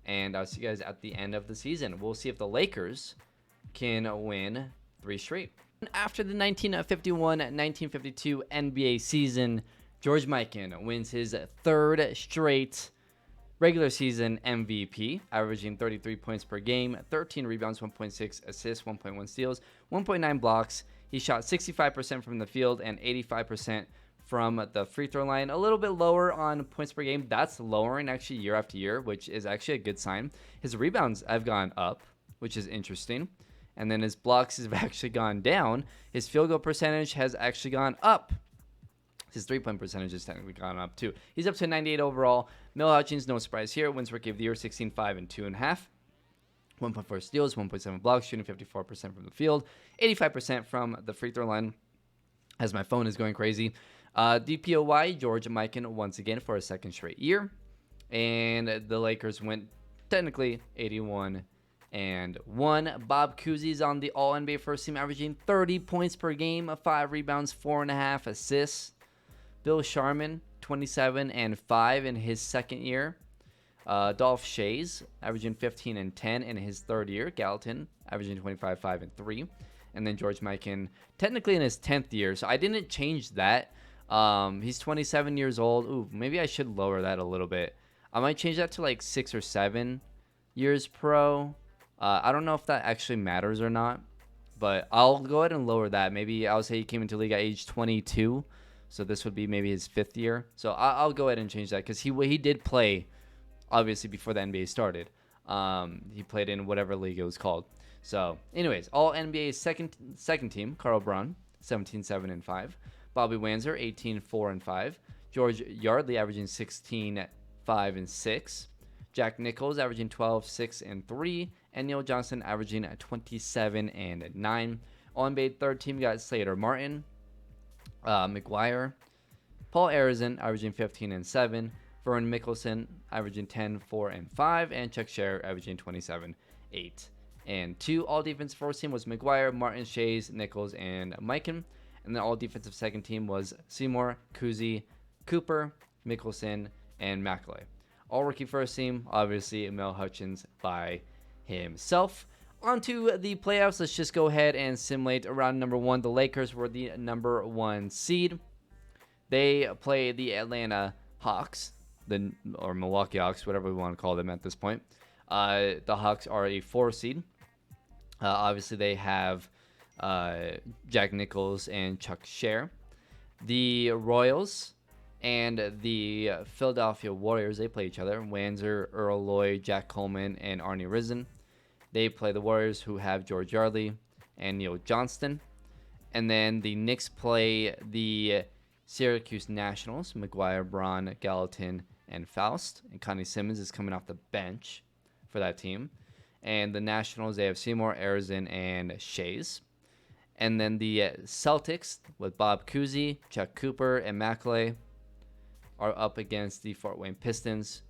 and I'll see you guys at the end of the season. We'll see if the Lakers can win 3 straight. After the 1951-1952 NBA season, George Mikan wins his 3rd straight Regular season MVP, averaging 33 points per game, 13 rebounds, 1.6 assists, 1.1 steals, 1.9 blocks. He shot 65% from the field and 85% from the free throw line. A little bit lower on points per game. That's lowering actually year after year, which is actually a good sign. His rebounds have gone up, which is interesting. And then his blocks have actually gone down. His field goal percentage has actually gone up. His three-point percentage has technically gone up too. He's up to 98 overall. Mel Hutchins, no surprise here, wins Rookie of the Year, 16, 5, and 2.5. 1.4 steals, 1.7 blocks, shooting 54% from the field, 85% from the free throw line, as my phone is going crazy. DPOY, George Mikan once again for a second straight year. And the Lakers went technically 81-1. Bob Cousy's on the All-NBA first team, averaging 30 points per game, 5 rebounds, 4.5 assists. Bill Sharman, 27-5 in his second year. Dolph Shays, averaging 15 and 10 in his third year. Gallatin, averaging 25, 5, and 3. And then George Mikan, technically in his 10th year. So I didn't change that. He's 27 years old. Ooh, maybe I should lower that a little bit. I might change that to like 6 or 7 years pro. I don't know if that actually matters or not. But I'll go ahead and lower that. Maybe I'll say he came into the league at age 22. So this would be maybe his 5th year. So I'll go ahead and change that because he did play, obviously, before the NBA started. He played in whatever league it was called. So, anyways, all NBA second team, Carl Braun, 17-7-5. Bobby Wanzer, 18-4-5. George Yardley averaging 16-5-6. Jack Nichols averaging 12-6-3. And Neil Johnson averaging 27-9. All NBA third team got Slater Martin, McGuire, Paul Arizin averaging 15-7. Vern Mickelson averaging 10-4-5. And Chuck Scherrer averaging 27-8-2. All defense first team was McGuire, Martin, Shays, Nichols, and Mikan. And then all defensive second team was Seymour, Cousy, Cooper, Mickelson, and Mackley. All rookie first team, obviously, Mel Hutchins by himself. On to the playoffs. Let's just go ahead and simulate round number 1. The Lakers were the number 1 seed. They play the Atlanta Hawks, or Milwaukee Hawks, whatever we want to call them at this point. The Hawks are a 4 seed. Obviously, they have Jack Nichols and Chuck Scherrer. The Royals and the Philadelphia Warriors, they play each other. Wanzer, Earl Lloyd, Jack Coleman, and Arnie Risen. They play the Warriors, who have George Yardley and Neil Johnston. And then the Knicks play the Syracuse Nationals, McGuire, Braun, Gallatin, and Faust. And Connie Simmons is coming off the bench for that team. And the Nationals, they have Seymour, Arizin, and Shays. And then the Celtics with Bob Cousy, Chuck Cooper, and Mackley are up against the Fort Wayne Pistons,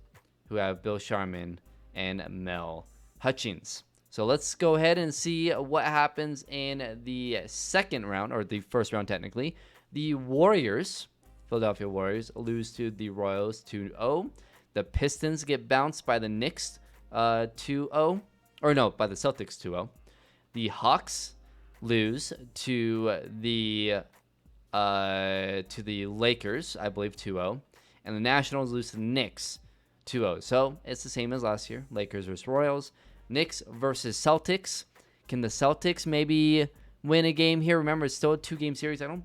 who have Bill Sharman and Mel Hutchins. So let's go ahead and see what happens in the second round, or the first round technically. The Warriors, Philadelphia Warriors, lose to the Royals 2-0. The Pistons get bounced by the Knicks 2-0. Or no, by the Celtics 2-0. The Hawks lose to the Lakers, I believe 2-0. And the Nationals lose to the Knicks 2-0. So it's the same as last year. Lakers versus Royals. Knicks versus Celtics. Can the Celtics maybe win a game here? Remember, it's still a 2-game series. I don't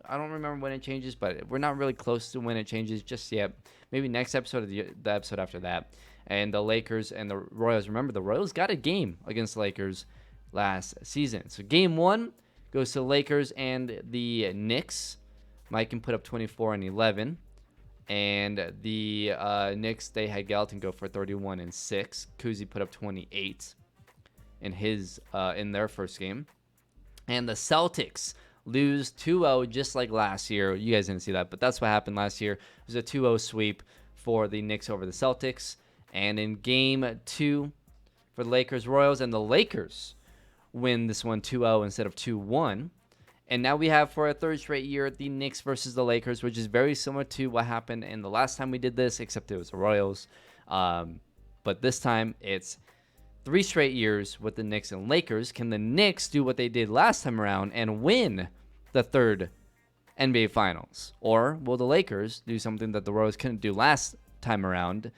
remember when it changes, but we're not really close to when it changes just yet. Maybe next episode or the episode after that. And the Lakers and the Royals. Remember, the Royals got a game against the Lakers last season. So game 1 goes to the Lakers and the Knicks. Mike can put up 24 and 11. And the Knicks, they had Gallatin go for 31 and 6. Cousy put up 28 in their first game. And the Celtics lose 2-0 just like last year. You guys didn't see that, but that's what happened last year. It was a 2-0 sweep for the Knicks over the Celtics. And in game 2 for the Lakers Royals, and the Lakers win this one 2-0 instead of 2-1. And now we have, for a third straight year, the Knicks versus the Lakers, which is very similar to what happened in the last time we did this, except it was the Royals. But this time, it's 3 straight years with the Knicks and Lakers. Can the Knicks do what they did last time around and win the third NBA Finals? Or will the Lakers do something that the Royals couldn't do last time around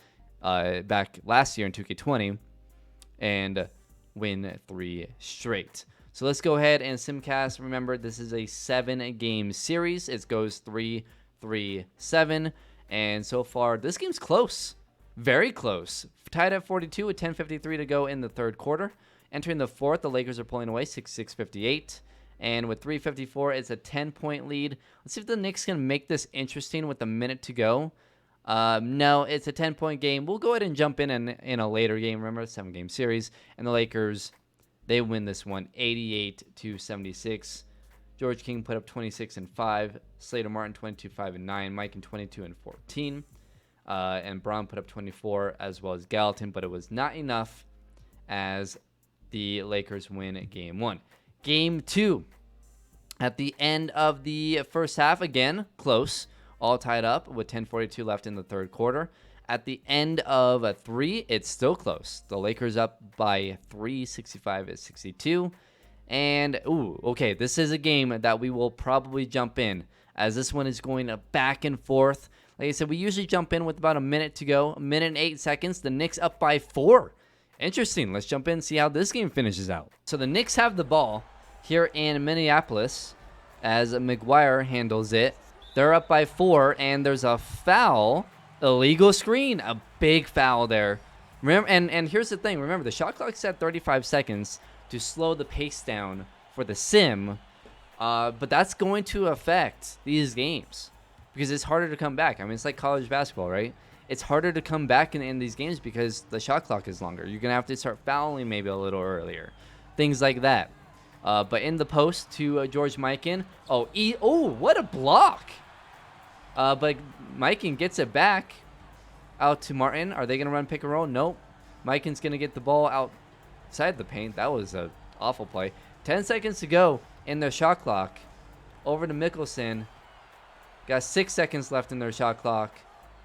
back last year in 2K20 and win 3 straight. So let's go ahead and simcast. Remember, this is a 7-game series. It goes 3-3-7. And so far, this game's close. Very close. Tied at 42 with 10:53 to go in the third quarter. Entering the fourth, the Lakers are pulling away 66-58. And with 3:54, it's a 10-point lead. Let's see if the Knicks can make this interesting with a minute to go. No, it's a 10-point game. We'll go ahead and jump in a later game. Remember, a 7-game series. And the Lakers, they win this one 88-76. George King put up 26 and 5. Slater Martin 22, 5 and 9. Mike in 22 and 14. And Braun put up 24 as well as Gallatin, but it was not enough as the Lakers win game 1. Game 2. At the end of the first half, again, close. All tied up with 10:42 left in the third quarter. At the end of 3, it's still close. The Lakers up by 3, 65-62. And, okay, this is a game that we will probably jump in, as this one is going back and forth. Like I said, we usually jump in with about a minute to go. A minute and 8 seconds. The Knicks up by 4. Interesting. Let's jump in and see how this game finishes out. So the Knicks have the ball here in Minneapolis as McGuire handles it. They're up by 4, and there's a foul. Illegal screen. A big foul there. Remember, and here's the thing. Remember, the shot clock's at 35 seconds to slow the pace down for the sim. But that's going to affect these games because it's harder to come back. I mean, it's like college basketball, right? It's harder to come back in these games because the shot clock is longer. You're going to have to start fouling maybe a little earlier. Things like that. But in the post to George Mikan. What a block. But Mikan gets it back out to Martin. Are they going to run pick and roll? Nope. Mikan's going to get the ball outside the paint. That was an awful play. 10 seconds to go in their shot clock. Over to Mickelson. Got 6 seconds left in their shot clock.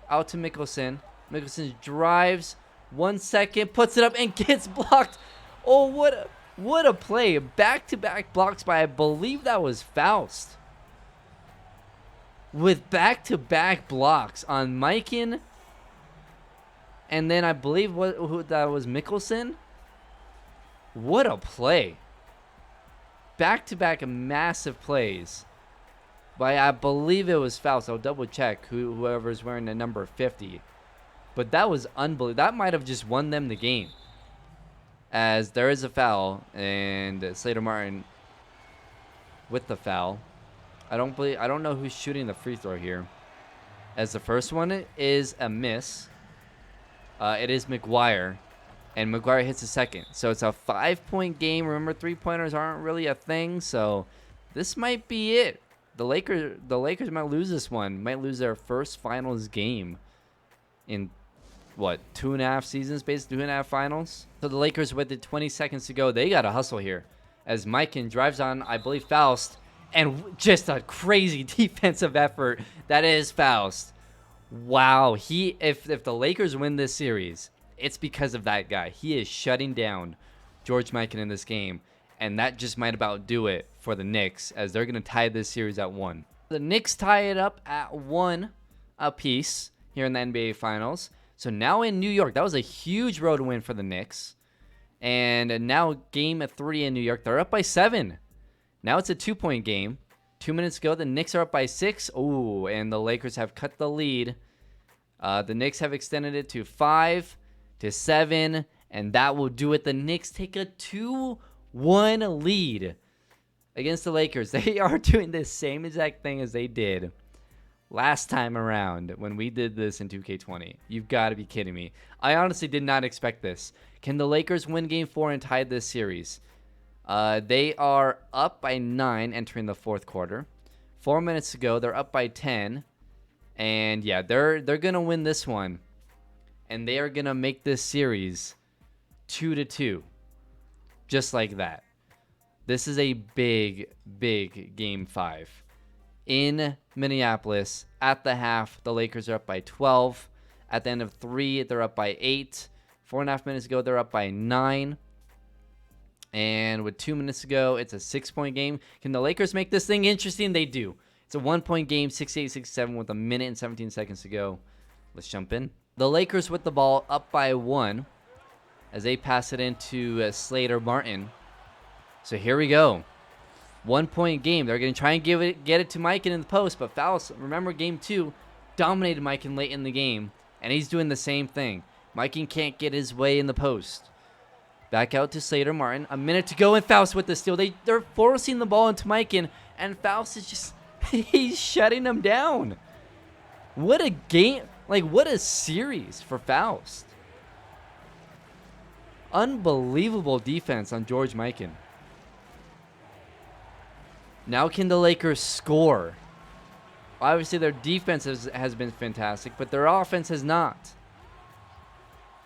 Out to Mickelson. Mickelson drives. 1 second. Puts it up and gets blocked. Oh, what a play. Back-to-back blocks by, I believe that was Faust. With back-to-back blocks on Mikan. And then I believe that was Mickelson. What a play. Back-to-back massive plays. But I believe it was Faust. I'll double check whoever's wearing the number 50. But that was unbelievable. That might have just won them the game. As there is a foul. And Slater Martin with the foul. I don't know who's shooting the free throw here. As the first one is a miss. It is McGuire. And McGuire hits the second. So it's a 5-point game. Remember, 3-pointers aren't really a thing. So this might be it. The Lakers might lose this one. Might lose their first finals game in, 2.5 seasons? Basically 2.5 finals. So the Lakers, with it 20 seconds to go, they got to hustle here. As Mikan drives on, I believe, Faust. And just a crazy defensive effort. That is Faust. Wow. If the Lakers win this series, it's because of that guy. He is shutting down George Mikan in this game. And that just might about do it for the Knicks, as they're going to tie this series at 1. The Knicks tie it up at 1 apiece here in the NBA Finals. So now in New York, that was a huge road win for the Knicks. And now game 3 in New York, they're up by 7. Now it's a 2-point game. 2 minutes ago, the Knicks are up by 6. Ooh, and the Lakers have cut the lead. The Knicks have extended it to 5-7, and that will do it. The Knicks take a 2-1 lead against the Lakers. They are doing the same exact thing as they did last time around when we did this in 2K20. You've got to be kidding me. I honestly did not expect this. Can the Lakers win Game 4 and tie this series? They are up by 9 entering the fourth quarter. 4 minutes to go. They're up by 10. And yeah, they're going to win this one. And they are going to make this series 2-2. Just like that. This is a big, big Game 5. In Minneapolis, at the half, the Lakers are up by 12. At the end of 3, they're up by 8. 4.5 minutes ago, they're up by 9. And with 2 minutes to go, it's a 6-point game. Can the Lakers make this thing interesting? They do. It's a 1-point game, 68-67 with a minute and 17 seconds to go. Let's jump in. The Lakers with the ball up by 1 as they pass it into Slater Martin. So here we go. 1-point game. They're going to try and get it to Mikan in the post, but Faust, remember game 2, dominated Mikan late in the game, and he's doing the same thing. Mikan can't get his way in the post. Back out to Slater Martin. A minute to go, and Faust with the steal. They're forcing the ball into Mikan, and Faust is just, he's shutting them down. What a game. Like, what a series for Faust. Unbelievable defense on George Mikan. Now can the Lakers score? Obviously, their defense has been fantastic, but their offense has not.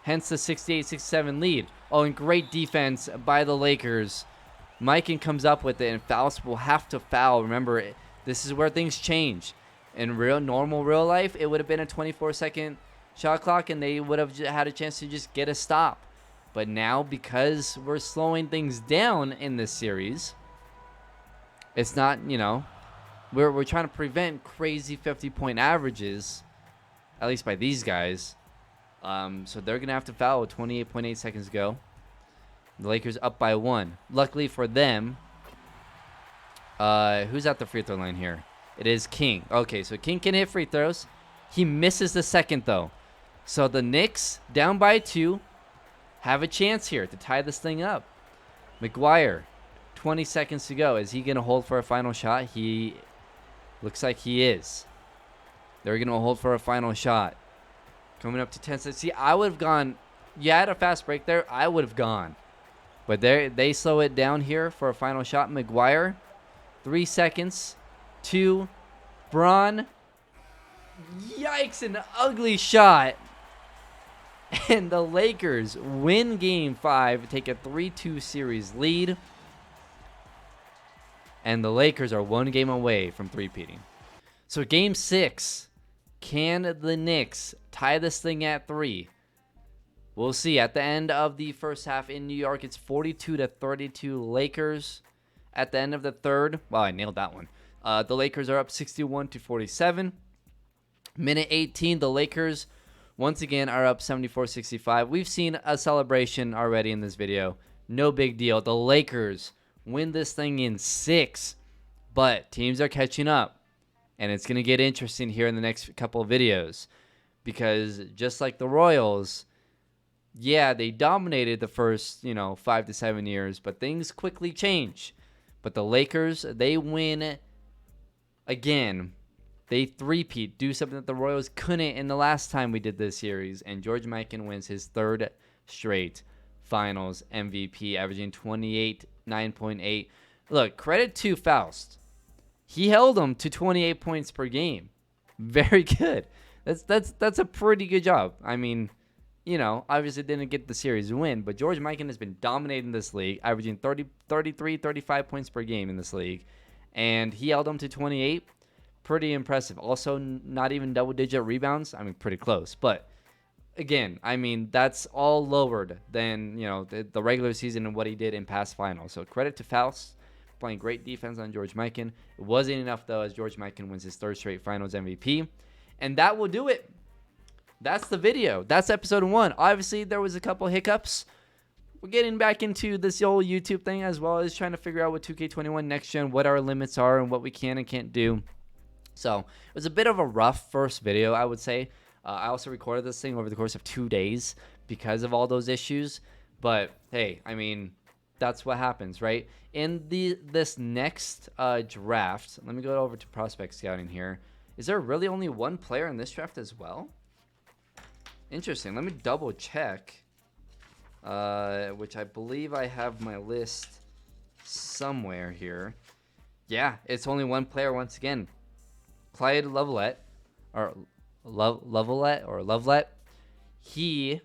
Hence the 68-67 lead. Oh, and great defense by the Lakers. Mikan comes up with it, and Faust will have to foul. Remember, this is where things change. In normal real life, it would have been a 24-second shot clock, and they would have had a chance to just get a stop. But now, because we're slowing things down in this series, it's not, you know, we're trying to prevent crazy 50-point averages, at least by these guys. So they're going to have to foul with 28.8 seconds to go. The Lakers up by 1. Luckily for them, who's at the free throw line here? It is King. Okay, so King can hit free throws. He misses the second, though. So the Knicks, down by 2, have a chance here to tie this thing up. McGuire, 20 seconds to go. Is he going to hold for a final shot? He looks like he is. They're going to hold for a final shot. Coming up to 10 seconds. See, I would have gone. Yeah, I had a fast break there. I would have gone. But they slow it down here for a final shot. McGuire, 3 seconds. 2. Braun. Yikes, an ugly shot. And the Lakers win Game 5, take a 3-2 series lead. And the Lakers are 1 game away from three-peating. So Game 6, can the Knicks tie this thing at 3? We'll see. At the end of the first half in New York, it's 42-32 Lakers. At the end of the third, wow, I nailed that one. The Lakers are up 61-47. Minute 18, the Lakers once again are up 74-65. We've seen a celebration already in this video. No big deal. The Lakers win this thing in 6, but teams are catching up. And it's going to get interesting here in the next couple of videos, because just like the Royals, yeah, they dominated the first, 5 to 7 years, but things quickly change. But the Lakers, they win again. They three-peat, do something that the Royals couldn't in the last time we did this series, and George Mikan wins his 3rd straight Finals MVP, averaging 28, 9.8. Look, credit to Faust. He held them to 28 points per game. Very good. That's a pretty good job. I mean, obviously didn't get the series win, but George Mikan has been dominating this league, averaging 33, 35 points per game in this league, and he held them to 28. Pretty impressive. Also, not even double-digit rebounds. I mean, pretty close. But, again, I mean, that's all lowered than, the regular season and what he did in past finals. So, credit to Faust, playing great defense on George Mikan. It wasn't enough, though, as George Mikan wins his 3rd straight Finals MVP. And that will do it. That's the video. That's episode 1. Obviously, there was a couple hiccups. We're getting back into this old YouTube thing, as well as trying to figure out what 2K21 Next Gen, what our limits are, and what we can and can't do. So it was a bit of a rough first video, I would say. I also recorded this thing over the course of 2 days because of all those issues. But hey, I mean, that's what happens, right? In this next draft, let me go over to prospect scouting here. Is there really only one player in this draft as well? Interesting. Let me double check, which I believe I have my list somewhere here. Yeah, it's only one player once again. Clyde Lovelet, he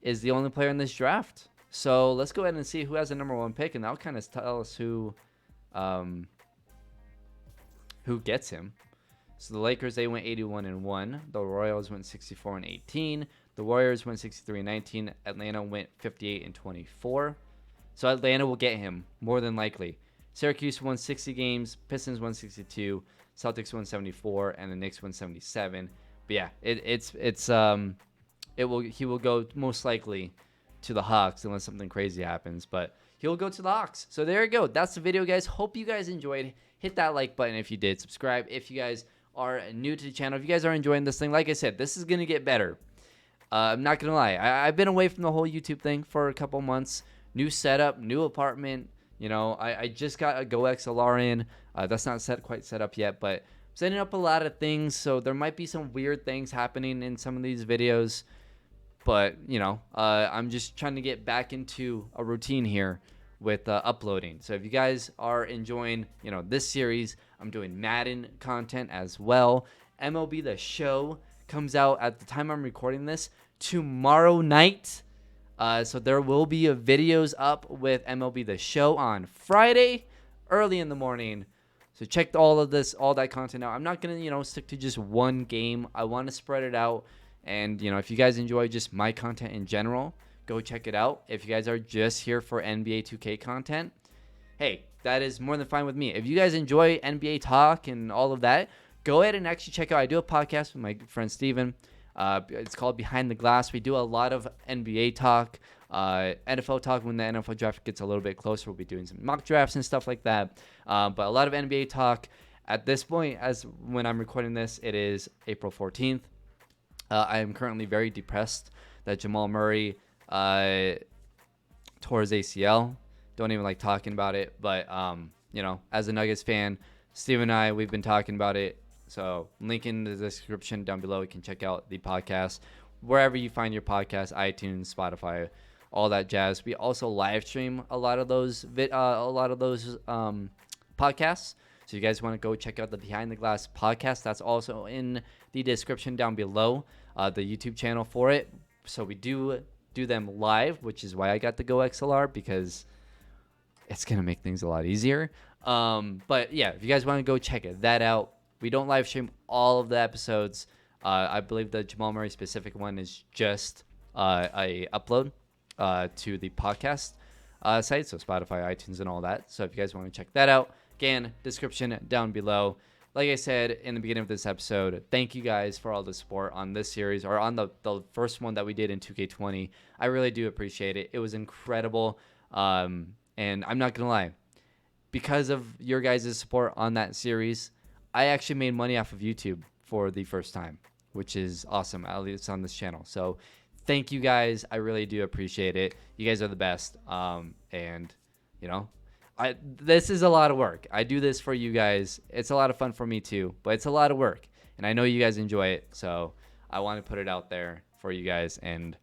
is the only player in this draft. So let's go ahead and see who has the number 1 pick, and that'll kind of tell us who gets him. So the Lakers, they went 81-1. The Royals went 64-18. The Warriors went 63-19. Atlanta went 58-24. So Atlanta will get him more than likely. Syracuse won 60 games. Pistons won 62. Celtics won 74, and the Knicks won 77. yeah, he will go most likely to the Hawks unless something crazy happens, but he'll go to the Hawks. So there you go. That's the video, guys. Hope you guys enjoyed. Hit that like button if you did. Subscribe if you guys are new to the channel. If you guys are enjoying this thing, like I said, this is gonna get better. I'm not gonna lie. I've been away from the whole YouTube thing for a couple months. New setup, new apartment. You know, I just got a GoXLR in. That's not quite set up yet, but I'm setting up a lot of things. So there might be some weird things happening in some of these videos. But, you know, I'm just trying to get back into a routine here with uploading. So if you guys are enjoying, you know, this series, I'm doing Madden content as well. MLB The Show comes out at the time I'm recording this tomorrow night. So there will be videos up with MLB The Show on Friday early in the morning. So check all that content out. I'm not going to, you know, stick to just one game. I want to spread it out. And, you know, if you guys enjoy just my content in general, go check it out. If you guys are just here for NBA 2K content, hey, that is more than fine with me. If you guys enjoy NBA talk and all of that, go ahead and actually check out. I do a podcast with my friend Steven. It's called Behind the Glass. We do a lot of NBA talk, NFL talk. When the NFL draft gets a little bit closer, we'll be doing some mock drafts and stuff like that. But a lot of NBA talk. At this point, as when I'm recording this, it is April 14th. I am currently very depressed that Jamal Murray tore his ACL. Don't even like talking about it. But, you know, as a Nuggets fan, Steve and I, we've been talking about it. So link in the description down below. You can check out the podcast wherever you find your podcast, iTunes, Spotify, all that jazz. We also live stream a lot of those podcasts. So you guys want to go check out the Behind the Glass podcast. That's also in the description down below, the YouTube channel for it. So we do them live, which is why I got the GoXLR, because it's going to make things a lot easier. But yeah, if you guys want to go check that out, we don't live stream all of the episodes. I believe the Jamal Murray specific one is just a upload to the podcast site, so Spotify, iTunes, and all that. So if you guys want to check that out, again, description down below. Like I said in the beginning of this episode, thank you guys for all the support on this series, or on the first one that we did in 2K20. I really do appreciate it. It was incredible. And I'm not going to lie, because of your guys' support on that series, I actually made money off of YouTube for the first time, which is awesome, at least on this channel. So thank you guys. I really do appreciate it. You guys are the best. And, you know, this is a lot of work. I do this for you guys. It's a lot of fun for me too, but it's a lot of work. And I know you guys enjoy it. So I want to put it out there for you guys and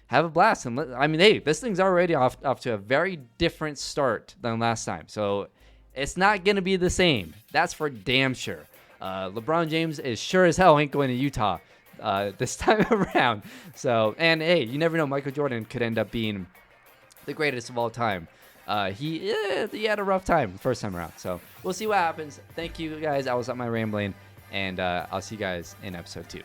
have a blast. And I mean, hey, this thing's already off to a very different start than last time. So it's not going to be the same. That's for damn sure. LeBron James is sure as hell ain't going to Utah this time around. So, and hey, you never know. Michael Jordan could end up being the greatest of all time. He had a rough time first time around. So we'll see what happens. Thank you guys. I was at my rambling, and I'll see you guys in episode 2.